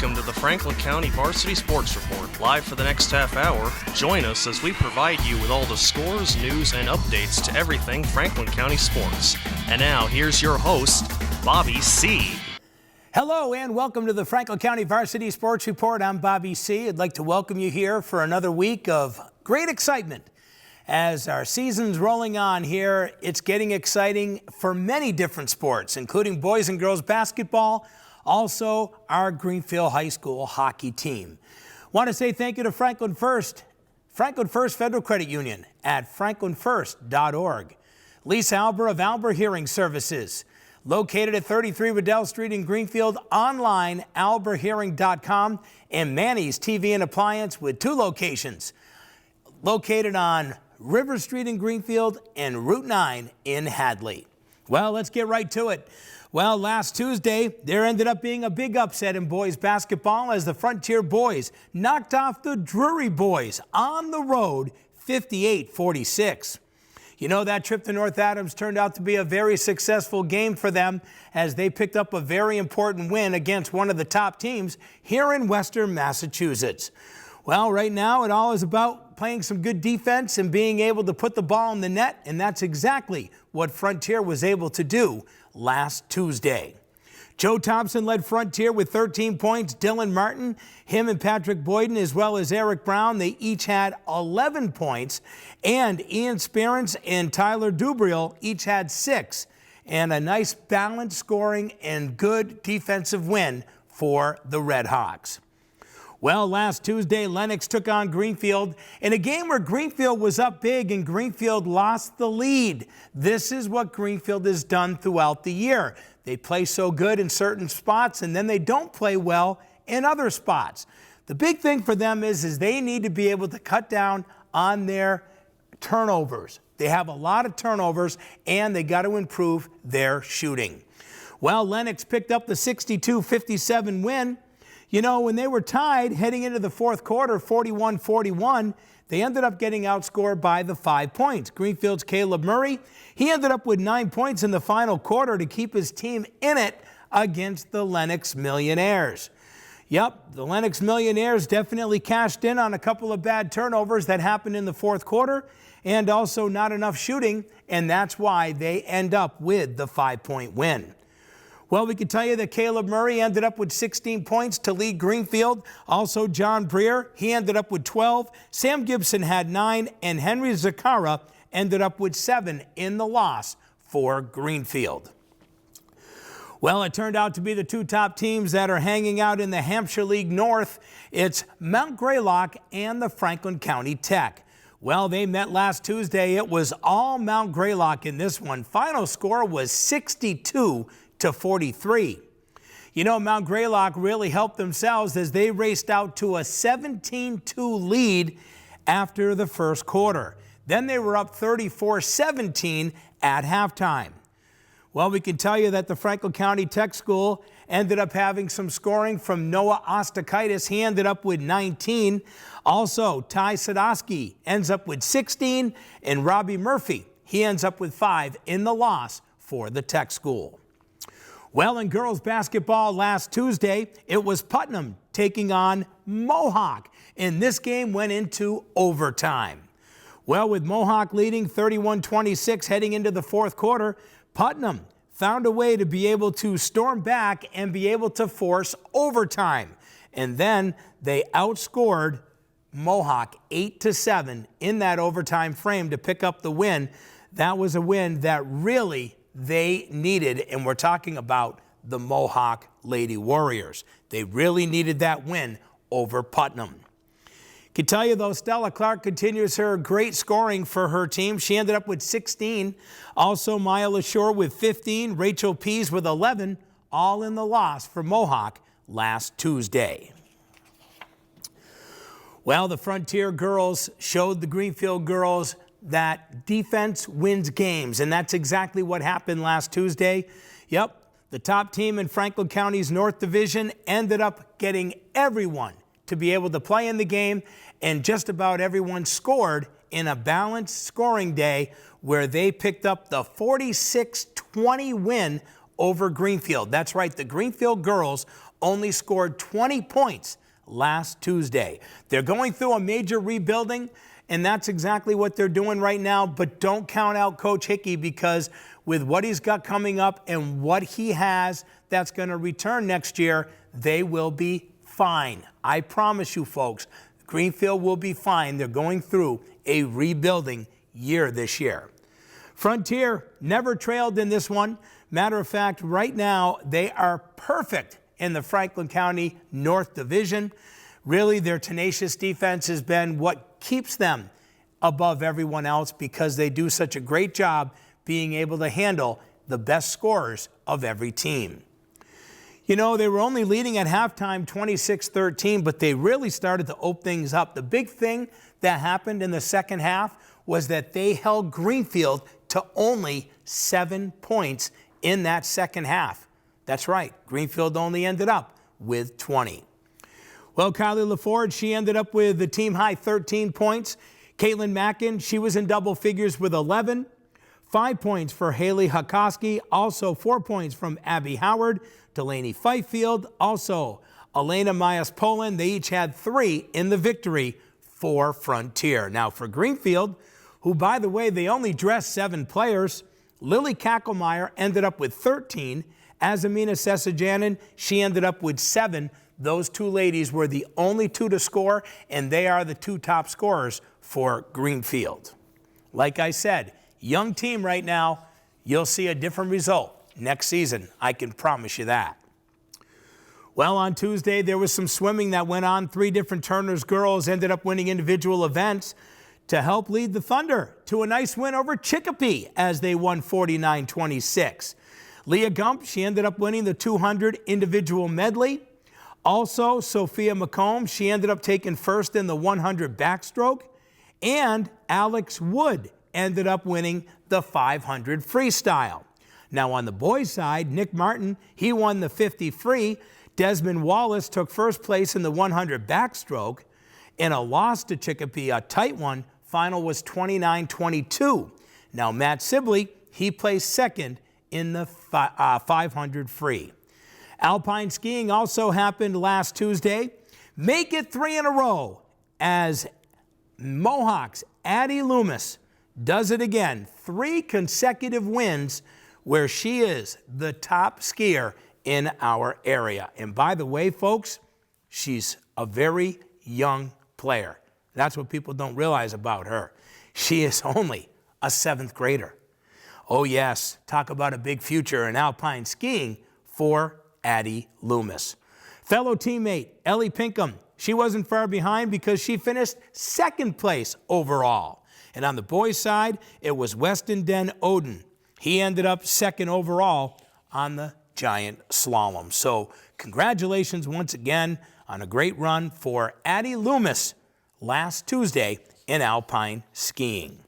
Welcome to the Franklin County Varsity Sports Report. Live for the next half hour, join us as we provide you with all the scores, news, and updates to everything Franklin County sports. And now, here's your host, Bobby C. Hello and welcome to the Franklin County Varsity Sports Report. I'm Bobby C. I'd like to welcome you here for another week of great excitement. As our season's rolling on here, it's getting exciting for many different sports, including boys and girls basketball, also our Greenfield High School hockey team. Want to say thank you to Franklin First Federal Credit Union at franklinfirst.org. Lisa Alber of Alber Hearing Services, located at 33 Riddell Street in Greenfield, online, alberhearing.com, and Manny's TV and Appliance with 2 locations, located on River Street in Greenfield and Route 9 in Hadley. Well, let's get right to it. Well, last Tuesday, there ended up being a big upset in boys basketball as the Frontier boys knocked off the Drury boys on the road 58-46. You know, that trip to North Adams turned out to be a very successful game for them as they picked up a very important win against one of the top teams here in Western Massachusetts. Well, right now it all is about playing some good defense and being able to put the ball in the net, and that's exactly what Frontier was able to do last Tuesday. Joe Thompson led Frontier with 13 points. Dylan Martin, him and Patrick Boyden, as well as Eric Brown, they each had 11 points. And Ian Sperance and Tyler Dubriel each had 6. And a nice balanced scoring and good defensive win for the Red Hawks. Well, last Tuesday, Lennox took on Greenfield in a game where Greenfield was up big and Greenfield lost the lead. This is what Greenfield has done throughout the year. They play so good in certain spots and then they don't play well in other spots. The big thing for them is they need to be able to cut down on their turnovers. They have a lot of turnovers and they got to improve their shooting. Well, Lennox picked up the 62-57 win. You know, when they were tied heading into the fourth quarter, 41-41, they ended up getting outscored by the 5 points. Greenfield's Caleb Murray, he ended up with 9 points in the final quarter to keep his team in it against the Lennox Millionaires. Yep, the Lennox Millionaires definitely cashed in on a couple of bad turnovers that happened in the fourth quarter and also not enough shooting, and that's why they end up with the 5-point win. Well, we can tell you that Caleb Murray ended up with 16 points to lead Greenfield. Also, John Breer, he ended up with 12. Sam Gibson had 9, and Henry Zakara ended up with 7 in the loss for Greenfield. Well, it turned out to be the 2 top teams that are hanging out in the Hampshire League North. It's Mount Greylock and the Franklin County Tech. Well, they met last Tuesday. It was all Mount Greylock in this one. Final score was 62-43. You know, Mount Greylock really helped themselves as they raced out to a 17-2 lead after the first quarter. Then they were up 34-17 at halftime. Well, we can tell you that the Franklin County Tech School ended up having some scoring from Noah Ostakaitis. He ended up with 19. Also, Ty Sadowski ends up with 16, and Robbie Murphy, he ends up with 5 in the loss for the Tech School. Well, in girls basketball last Tuesday, it was Putnam taking on Mohawk, and this game went into overtime. Well, with Mohawk leading 31-26 heading into the fourth quarter, Putnam found a way to be able to storm back and be able to force overtime. And then they outscored Mohawk 8-7 in that overtime frame to pick up the win. That was a win that really they needed, and we're talking about the Mohawk Lady Warriors. They really needed that win over Putnam. Can tell you though, Stella Clark continues her great scoring for her team. She ended up with 16. Also, Maya LaShore with 15. Rachel Pease with 11, all in the loss for Mohawk last Tuesday. Well, the Frontier girls showed the Greenfield girls that defense wins games, and that's exactly what happened last Tuesday. Yep, the top team in Franklin County's North Division ended up getting everyone to be able to play in the game, and just about everyone scored in a balanced scoring day where they picked up the 46-20 win over Greenfield. That's right, the Greenfield girls only scored 20 points last Tuesday. They're going through a major rebuilding, and that's exactly what they're doing right now. But don't count out Coach Hickey, because with what he's got coming up and what he has that's going to return next year, they will be fine. I promise you, folks, Greenfield will be fine. They're going through a rebuilding year this year. Frontier never trailed in this one. Matter of fact, right now, they are perfect in the Franklin County North Division. Really, their tenacious defense has been what keeps them above everyone else, because they do such a great job being able to handle the best scorers of every team. You know, they were only leading at halftime 26-13, but they really started to open things up. The big thing that happened in the second half was that they held Greenfield to only 7 points in that second half. That's right, Greenfield only ended up with 20. Well, Kylie LaFord, she ended up with the team-high 13 points. Caitlin Mackin, she was in double figures with 11. 5 points for Haley Hakoski, also 4 points from Abby Howard. Delaney Fifield, also Elena Myers-Poland. They each had 3 in the victory for Frontier. Now for Greenfield, who, by the way, they only dressed 7 players, Lily Kackelmeyer ended up with 13. Azamina Sesajanin, she ended up with 7. Those 2 ladies were the only 2 to score, and they are the 2 top scorers for Greenfield. Like I said, young team right now. You'll see a different result next season. I can promise you that. Well, on Tuesday, there was some swimming that went on. 3 different Turner's girls ended up winning individual events to help lead the Thunder to a nice win over Chicopee as they won 49-26. Leah Gump, she ended up winning the 200 individual medley. Also, Sophia McComb, she ended up taking first in the 100 backstroke. And Alex Wood ended up winning the 500 freestyle. Now on the boys' side, Nick Martin, he won the 50 free. Desmond Wallace took first place in the 100 backstroke. In a loss to Chicopee, a tight one, final was 29-22. Now Matt Sibley, he placed second in the 500 free. Alpine skiing also happened last Tuesday. Make it 3 in a row as Mohawk's Addie Loomis does it again. 3 consecutive wins where she is the top skier in our area. And by the way, folks, she's a very young player. That's what people don't realize about her. She is only a 7th grader. Oh yes, talk about a big future in alpine skiing for Addie Loomis. Fellow teammate Ellie Pinkham, she wasn't far behind because she finished 2nd place overall. And on the boys' side, it was Weston Den Oden. He ended up 2nd overall on the giant slalom. So congratulations once again on a great run for Addie Loomis last Tuesday in alpine skiing.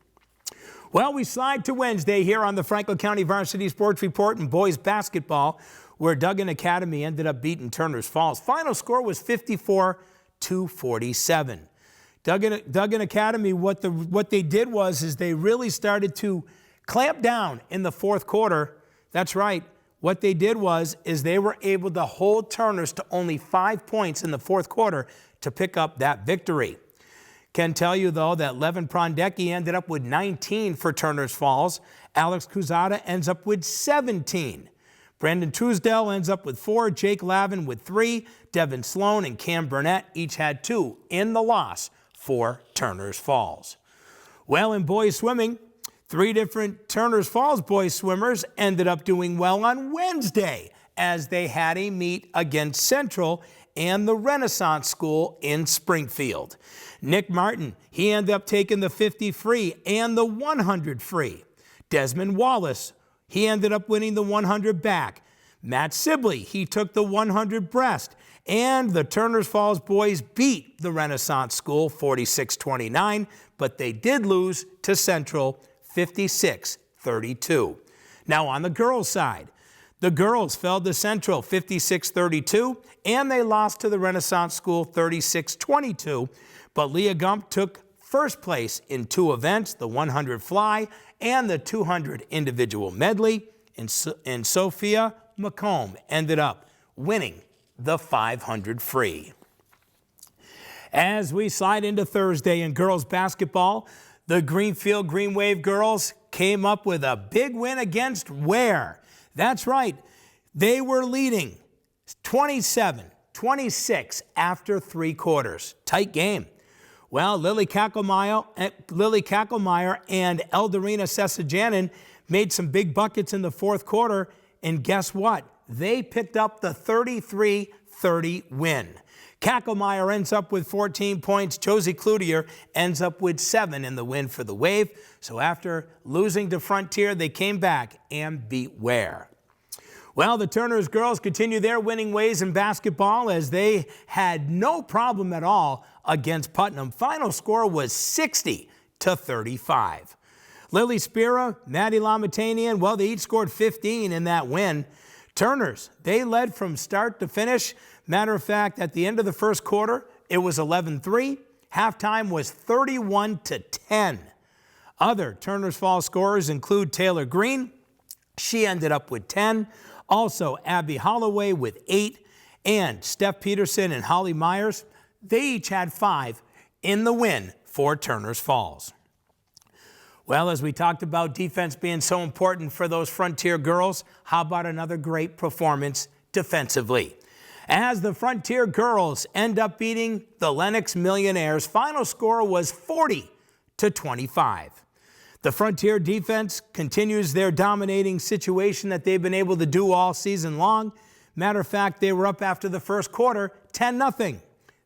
Well, we slide to Wednesday here on the Franklin County Varsity Sports Report in boys basketball, where Duggan Academy ended up beating Turner's Falls. Final score was 54-47. Duggan Academy, what they did was they really started to clamp down in the 4th quarter. That's right. What they did was they were able to hold Turner's to only 5 points in the 4th quarter to pick up that victory. Can tell you, though, that Levin Prondecki ended up with 19 for Turner's Falls. Alex Cruzada ends up with 17. Brandon Truesdell ends up with 4. Jake Lavin with 3. Devin Sloan and Cam Burnett each had 2 in the loss for Turner's Falls. Well, in boys swimming, 3 different Turner's Falls boys swimmers ended up doing well on Wednesday as they had a meet against Central and the Renaissance School in Springfield. Nick Martin, he ended up taking the 50 free and the 100 free. Desmond Wallace, he ended up winning the 100 back. Matt Sibley, he took the 100 breast. And the Turner's Falls boys beat the Renaissance School 46-29, but they did lose to Central 56-32. Now on the girls' side, the girls fell to Central 56-32, and they lost to the Renaissance School 36-22. But Leah Gump took first place in 2 events, the 100 fly and the 200 individual medley, and Sophia McComb ended up winning the 500 free. As we slide into Thursday in girls basketball, the Greenfield Green Wave girls came up with a big win against Ware. That's right, they were leading 27-26 after 3 quarters. Tight game. Well, Lily Kacklemeyer and Eldarina Sesajanin made some big buckets in the 4th quarter, and guess what? They picked up the 33-30 win. Kacklemeyer ends up with 14 points. Josie Cloutier ends up with 7 in the win for the Wave. So after losing to Frontier, they came back and beat Ware. Well, the Turners girls continue their winning ways in basketball as they had no problem at all against Putnam. Final score was 60-35. Lily Spira, Maddie Lamatanian, well, they each scored 15 in that win. Turners, they led from start to finish. Matter of fact, at the end of the 1st quarter, it was 11-3. Halftime was 31-10. Other Turners Fall scorers include Taylor Green. She ended up with 10. Also, Abby Holloway with 8. And Steph Peterson and Holly Myers, they each had 5 in the win for Turners Falls. Well, as we talked about defense being so important for those Frontier girls, how about another great performance defensively? As the Frontier girls end up beating the Lennox Millionaires, final score was 40-25. The Frontier defense continues their dominating situation that they've been able to do all season long. Matter of fact, they were up after the 1st quarter, 10-0.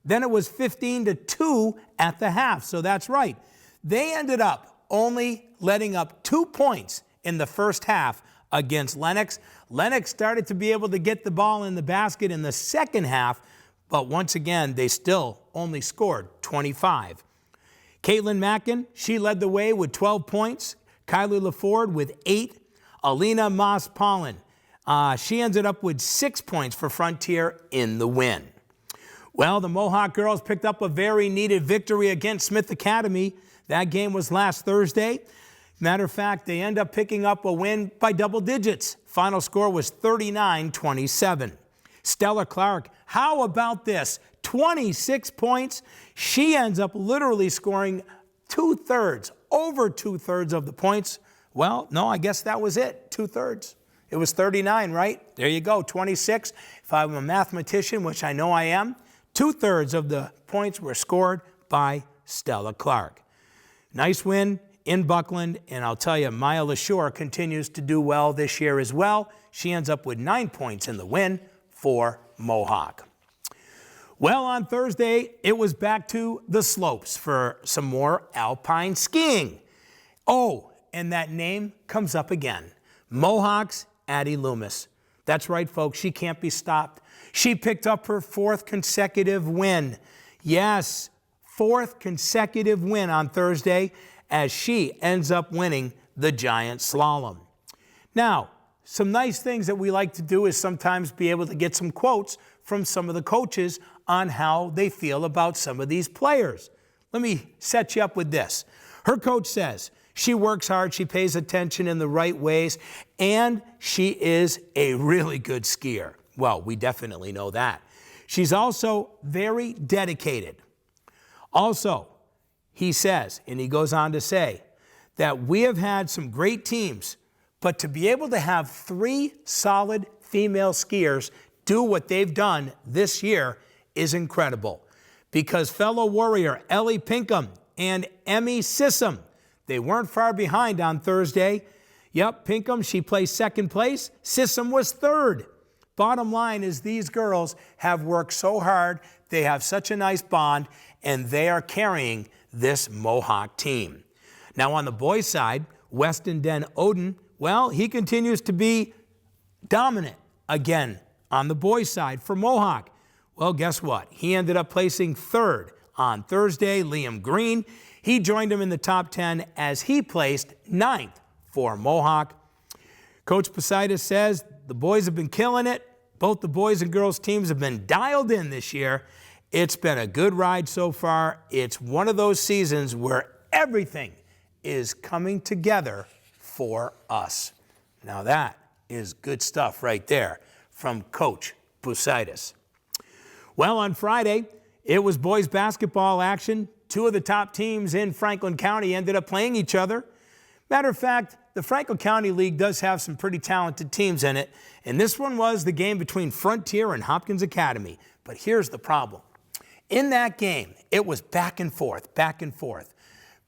Then it was 15-2 at the half, so that's right. They ended up only letting up 2 points in the 1st half against Lennox. Lennox started to be able to get the ball in the basket in the 2nd half, but once again, they still only scored 25. Caitlin Mackin, she led the way with 12 points. Kylie LaFord with 8. Alina Moss-Pollen, she ended up with 6 points for Frontier in the win. Well, the Mohawk girls picked up a very needed victory against Smith Academy. That game was last Thursday. Matter of fact, they end up picking up a win by double digits. Final score was 39-27. Stella Clark, how about this? 26 points. She ends up literally scoring over two-thirds of the points. Well, no, I guess that was it, 2/3. It was 39, right? There you go, 26. If I'm a mathematician, which I know I am, 2/3 of the points were scored by Stella Clark. Nice win in Buckland, and I'll tell you, Maya LaShore continues to do well this year as well. She ends up with 9 points in the win for Mohawk. Well, on Thursday, it was back to the slopes for some more alpine skiing. Oh, and that name comes up again. Mohawk's Addie Loomis. That's right, folks, she can't be stopped. She picked up her 4th consecutive win. Yes, 4th consecutive win on Thursday as she ends up winning the giant slalom. Now, some nice things that we like to do is sometimes be able to get some quotes from some of the coaches on how they feel about some of these players. Let me set you up with this. Her coach says she works hard, she pays attention in the right ways, and she is a really good skier. Well, we definitely know that. She's also very dedicated. Also, he says, and he goes on to say, that we have had some great teams, but to be able to have 3 solid female skiers do what they've done this year is incredible. Because fellow warrior Ellie Pinkham and Emmy Sissom, they weren't far behind on Thursday. Yep, Pinkham, she placed 2nd place. Sissom was 3rd. Bottom line is these girls have worked so hard, they have such a nice bond, and they are carrying this Mohawk team. Now on the boys' side, Weston Den Oden, well, he continues to be dominant again on the boys' side for Mohawk. Well, guess what? He ended up placing 3rd on Thursday. Liam Green, he joined him in the top 10 as he placed 9th for Mohawk. Coach Posaitis says the boys have been killing it. Both the boys and girls teams have been dialed in this year. It's been a good ride so far. It's one of those seasons where everything is coming together for us. Now that is good stuff right there from Coach Posaitis. Well, on Friday, it was boys basketball action. Two of the top teams in Franklin County ended up playing each other. Matter of fact, the Franklin County League does have some pretty talented teams in it, and this one was the game between Frontier and Hopkins Academy. But here's the problem. In that game, it was back and forth, back and forth.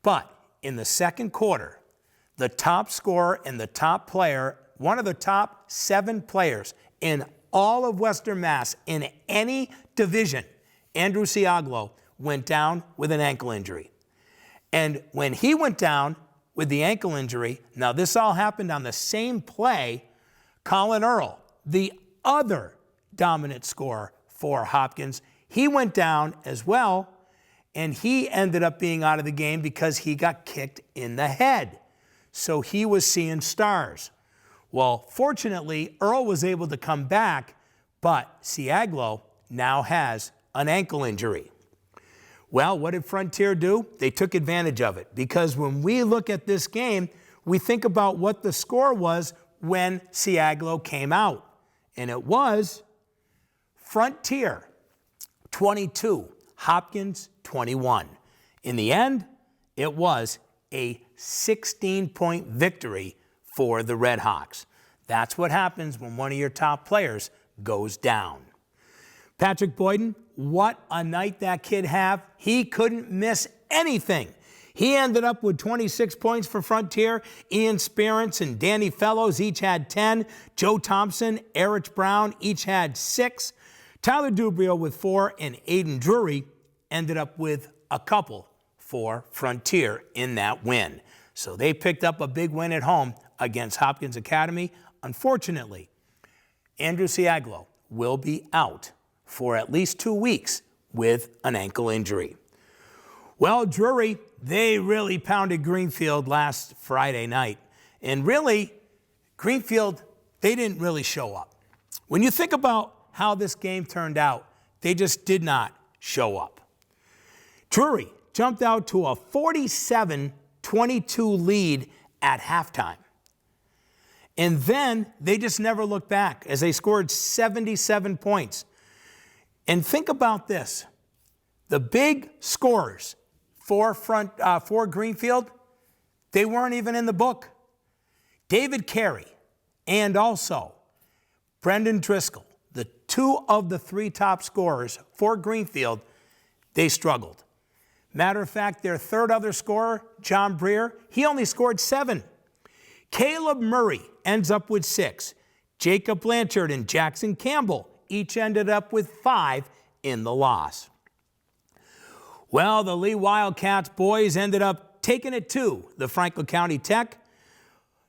But in the second quarter, the top scorer and the top player, one of the top 7 players in all of Western Mass in any division, Andrew Ciaglo, went down with an ankle injury. And when he went down with the ankle injury, now this all happened on the same play, Colin Earl, the other dominant scorer for Hopkins, he went down as well, and he ended up being out of the game because he got kicked in the head. So he was seeing stars. Well, fortunately, Earl was able to come back, but Ciaglo now has an ankle injury. Well, what did Frontier do? They took advantage of it, because when we look at this game, we think about what the score was when Ciaglo came out. And it was Frontier 22, Hopkins 21. In the end, it was a 16-point victory for the Red Hawks. That's what happens when one of your top players goes down. Patrick Boyden, what a night that kid had. He couldn't miss anything. He ended up with 26 points for Frontier. Ian Sperance and Danny Fellows each had 10. Joe Thompson, Erich Brown each had 6. Tyler Dubrio with 4, and Aiden Drury ended up with a couple for Frontier in that win. So they picked up a big win at home against Hopkins Academy. Unfortunately, Andrew Ciaglo will be out for at least 2 weeks with an ankle injury. Well, Drury, they really pounded Greenfield last Friday night. And really, Greenfield, they didn't really show up. When you think about how this game turned out, they just did not show up. Drury jumped out to a 47-22 lead at halftime. And then they just never looked back as they scored 77 points. And think about this. The big scorers for Greenfield, they weren't even in the book. David Carey and also Brendan Driscoll, the 2 of the 3 top scorers for Greenfield, they struggled. Matter of fact, their third other scorer, John Breer, he only scored 7. Caleb Murray ends up with 6. Jacob Blanchard and Jackson Campbell each ended up with 5 in the loss. Well, the Lee Wildcats boys ended up taking it to the Franklin County Tech.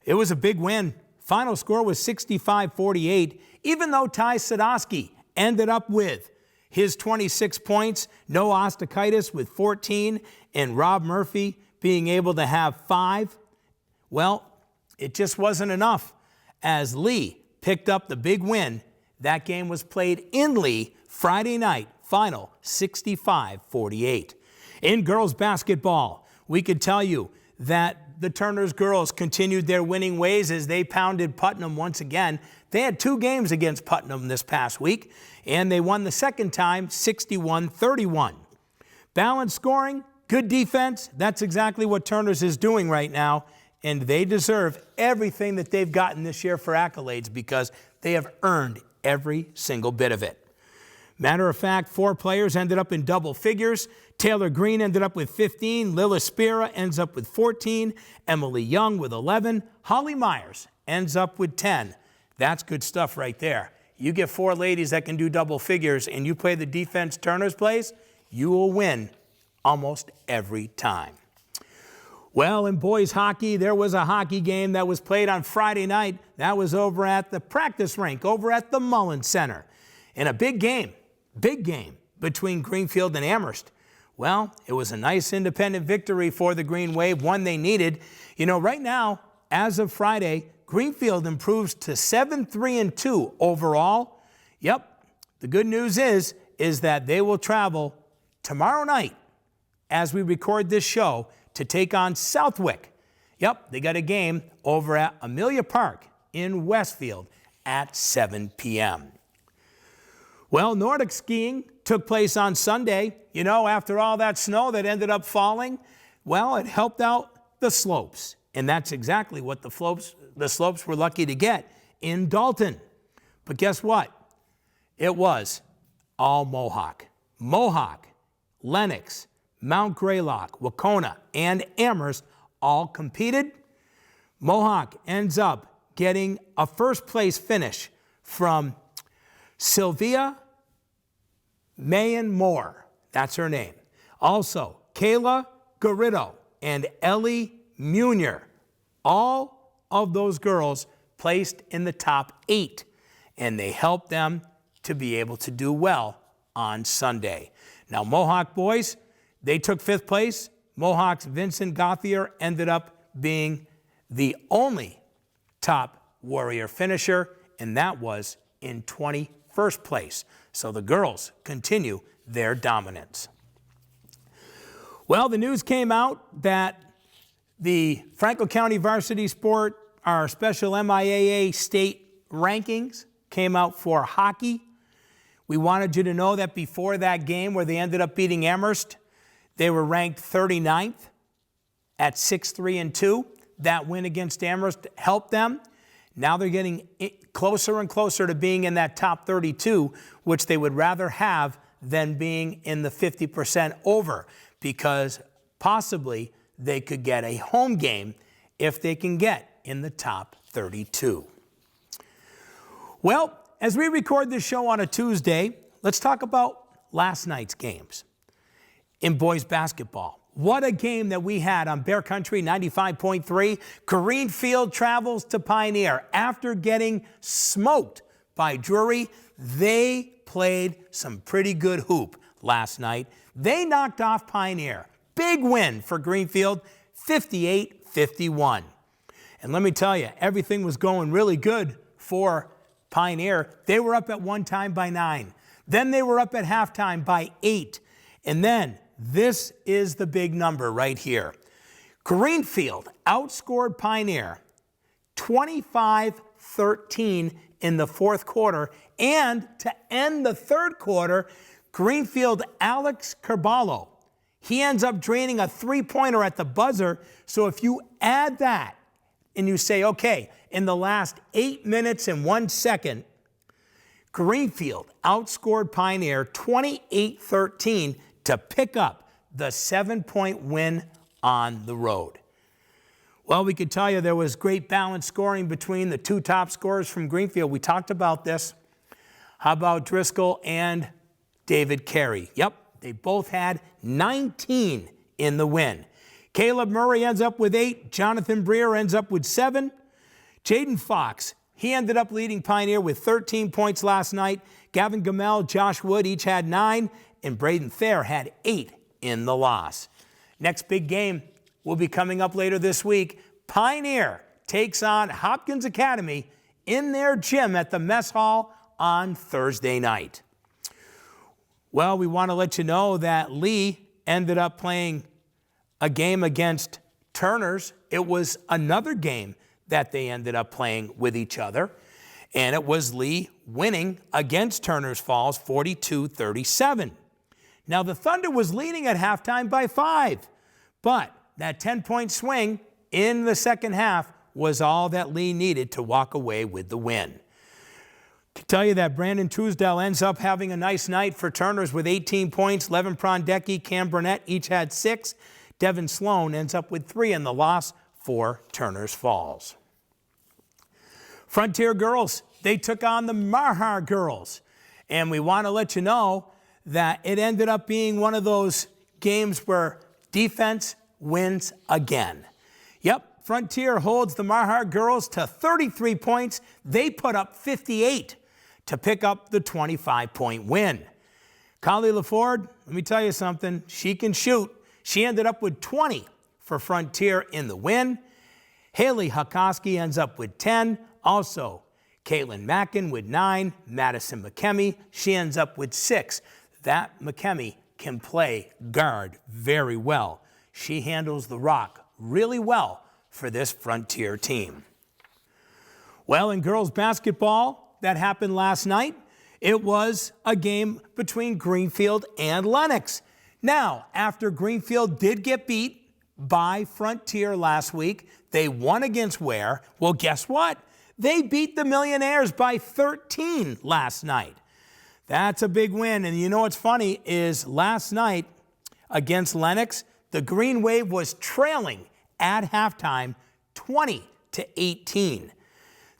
It was a big win. Final score was 65-48, even though Ty Sadowski ended up with his 26 points, Noah Ostakaitis with 14, and Rob Murphy being able to have 5. Well, it just wasn't enough as Lee picked up the big win. That game was played in Lee Friday night, final 65-48. In girls basketball, we could tell you that the Turner's girls continued their winning ways as they pounded Putnam once again. They had 2 games against Putnam this past week, and they won the second time 61-31. Balanced scoring, good defense, that's exactly what Turner's is doing right now, and they deserve everything that they've gotten this year for accolades because they have earned every single bit of it. Matter of fact, 4 players ended up in double figures. Taylor Green ended up with 15. Lila Spira ends up with 14. Emily Young with 11. Holly Myers ends up with 10. That's good stuff right there. You get 4 ladies that can do double figures and you play the defense Turner's plays, you will win almost every time. Well, in boys hockey, there was a hockey game that was played on Friday night. That was over at the practice rink, over at the Mullins Center. In a big game between Greenfield and Amherst. Well, it was a nice independent victory for the Green Wave, one they needed. You know, right now, as of Friday, Greenfield improves to 7-3-2 overall. Yep, the good news is that they will travel tomorrow night as we record this show to take on Southwick. Yep, they got a game over at Amelia Park in Westfield at 7 p.m. Well, Nordic Skiing took place on Sunday. You know, after all that snow that ended up falling, well, it helped out the slopes. And that's exactly what the slopes were lucky to get in Dalton. But guess what? It was all Mohawk. Mohawk, Lennox, Mount Greylock, Wacona, and Amherst all competed. Mohawk ends up getting a first place finish from Sylvia Mayen Moore. That's her name. Also, Kayla Garrido and Ellie Munier. All of those girls placed in the top 8, and they helped them to be able to do well on Sunday. Now, Mohawk Boys, they took 5th place. Mohawk's Vincent Gauthier ended up being the only top warrior finisher, and that was in 21st place. So the girls continue their dominance. Well, the news came out that the Franklin County Varsity Sport, our special MIAA state rankings came out for hockey. We wanted you to know that before that game where they ended up beating Amherst, they were ranked 39th at 6-3-2. That win against Amherst helped them. Now they're getting closer and closer to being in that top 32, which they would rather have than being in the 50% over, because possibly they could get a home game if they can get in the top 32. Well, as we record this show on a Tuesday, let's talk about last night's games in boys basketball. What a game that we had on Bear Country 95.3. Greenfield travels to Pioneer. After getting smoked by Drury, they played some pretty good hoop last night. They knocked off Pioneer. Big win for Greenfield, 58-51. And let me tell you, everything was going really good for Pioneer. They were up at one time by 9. Then they were up at halftime by 8. And then this is the big number right here. Greenfield outscored Pioneer 25-13 in the fourth quarter. And to end the third quarter, Greenfield Alex Carballo, he ends up draining a three-pointer at the buzzer. So if you add that and you say, okay, in the last 8 minutes and 1 second, Greenfield outscored Pioneer 28-13 to pick up the 7-point win on the road. Well, we could tell you there was great balanced scoring between the two top scorers from Greenfield. We talked about this. How about Driscoll and David Carey? Yep, they both had 19 in the win. Caleb Murray ends up with 8. Jonathan Breer ends up with 7. Jaden Fox, he ended up leading Pioneer with 13 points last night. Gavin Gamel, Josh Wood each had 9. And Braden Thayer had 8 in the loss. Next big game will be coming up later this week. Pioneer takes on Hopkins Academy in their gym at the Mess Hall on Thursday night. Well, we want to let you know that Lee ended up playing a game against Turners. It was another game that they ended up playing with each other. And it was Lee winning against Turners Falls 42-37. Now, the Thunder was leading at halftime by 5, but that 10-point swing in the second half was all that Lee needed to walk away with the win. I can tell you that Brandon Truesdell ends up having a nice night for Turners with 18 points. Levin Prondecki, Cam Burnett each had 6. Devin Sloan ends up with 3 in the loss for Turners Falls. Frontier girls, they took on the Mahar girls. And we want to let you know that it ended up being one of those games where defense wins again. Yep, Frontier holds the Mahar girls to 33 points. They put up 58 to pick up the 25-point win. Kylie LaFord, let me tell you something, she can shoot. She ended up with 20 for Frontier in the win. Haley Hukoski ends up with 10. Also, Caitlin Mackin with 9. Madison McKemmy, she ends up with 6. That McKemmy can play guard very well. She handles the rock really well for this Frontier team. Well, in girls basketball, that happened last night. It was a game between Greenfield and Lennox. Now, after Greenfield did get beat by Frontier last week, they won against Ware. Well, guess what? They beat the Millionaires by 13 last night. That's a big win. And you know what's funny is last night against Lennox, the Green Wave was trailing at halftime 20-18.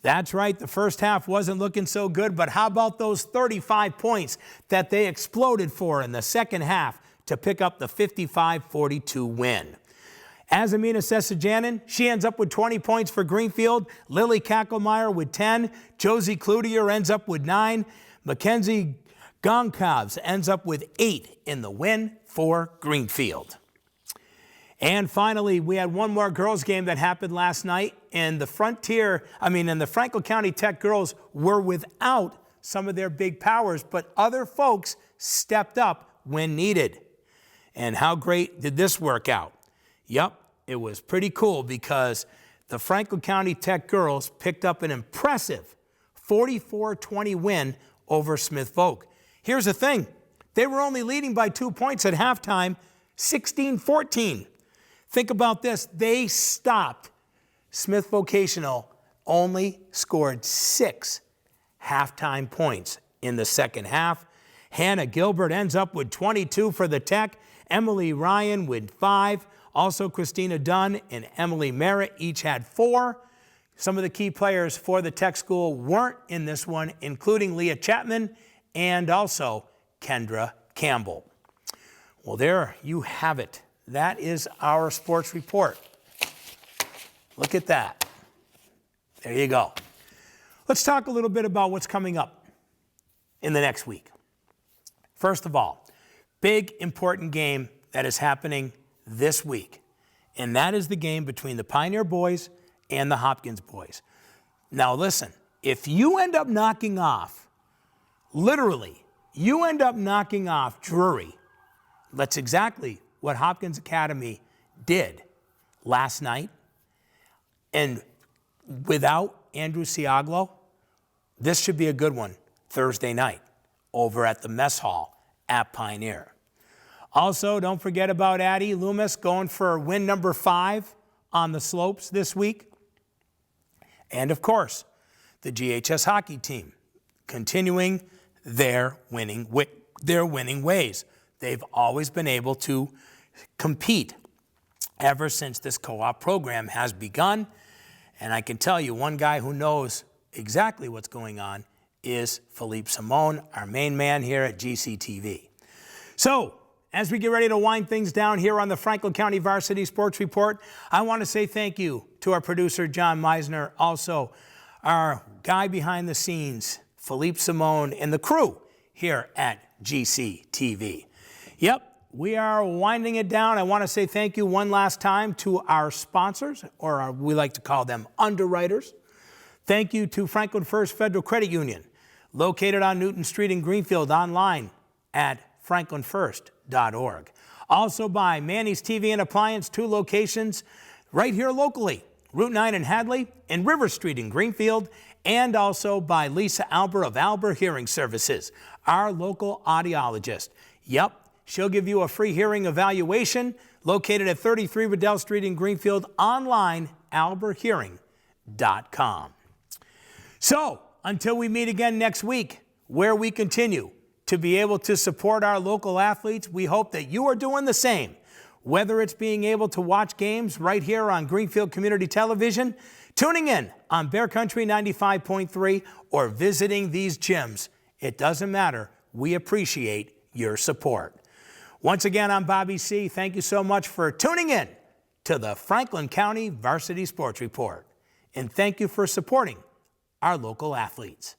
That's right, the first half wasn't looking so good, but how about those 35 points that they exploded for in the second half to pick up the 55-42 win? Azamina Sesajanin, she ends up with 20 points for Greenfield. Lily Kackelmeyer with 10. Josie Cloutier ends up with 9. Mackenzie Goncalves ends up with 8 in the win for Greenfield. And finally, we had one more girls game that happened last night, and the Franklin County Tech girls were without some of their big powers, but other folks stepped up when needed. And how great did this work out? Yep, it was pretty cool because the Franklin County Tech girls picked up an impressive 44-20 win over Smith Voc. Here's the thing, they were only leading by 2 points at halftime, 16-14. Think about this, they stopped. Smith Vocational only scored 6 halftime points in the second half. Hannah Gilbert ends up with 22 for the Tech. Emily Ryan with 5. Also Christina Dunn and Emily Merritt each had 4. Some of the key players for the Tech school weren't in this one, including Leah Chapman and also Kendra Campbell. Well, there you have it. That is our sports report. Look at that. There you go. Let's talk a little bit about what's coming up in the next week. First of all, big important game that is happening this week, and that is the game between the Pioneer boys and the Hopkins boys. Now listen, if you end up knocking off, literally, you end up knocking off Drury, that's exactly what Hopkins Academy did last night. And without Andrew Ciaglo, this should be a good one Thursday night over at the mess hall at Pioneer. Also, don't forget about Addie Loomis going for win number 5 on the slopes this week. And of course, the GHS hockey team continuing their winning ways. They've always been able to compete ever since this co-op program has begun. And I can tell you one guy who knows exactly what's going on is Philippe Simone, our main man here at GCTV. So, as we get ready to wind things down here on the Franklin County Varsity Sports Report, I want to say thank you to our producer, John Meisner, also our guy behind the scenes, Philippe Simone, and the crew here at GCTV. Yep, we are winding it down. I want to say thank you one last time to our sponsors, or we like to call them underwriters. Thank you to Franklin First Federal Credit Union, located on Newton Street in Greenfield, online at franklinfirst.org. Also by Manny's TV and Appliance, 2 locations right here locally, Route 9 in Hadley and River Street in Greenfield, and also by Lisa Alber of Alber Hearing Services, our local audiologist. Yep, she'll give you a free hearing evaluation located at 33 Riddell Street in Greenfield, online, alberhearing.com. So, until we meet again next week, where we continue to be able to support our local athletes, we hope that you are doing the same. Whether it's being able to watch games right here on Greenfield Community Television, tuning in on Bear Country 95.3, or visiting these gyms, it doesn't matter. We appreciate your support. Once again, I'm Bobby C. Thank you so much for tuning in to the Franklin County Varsity Sports Report. And thank you for supporting our local athletes.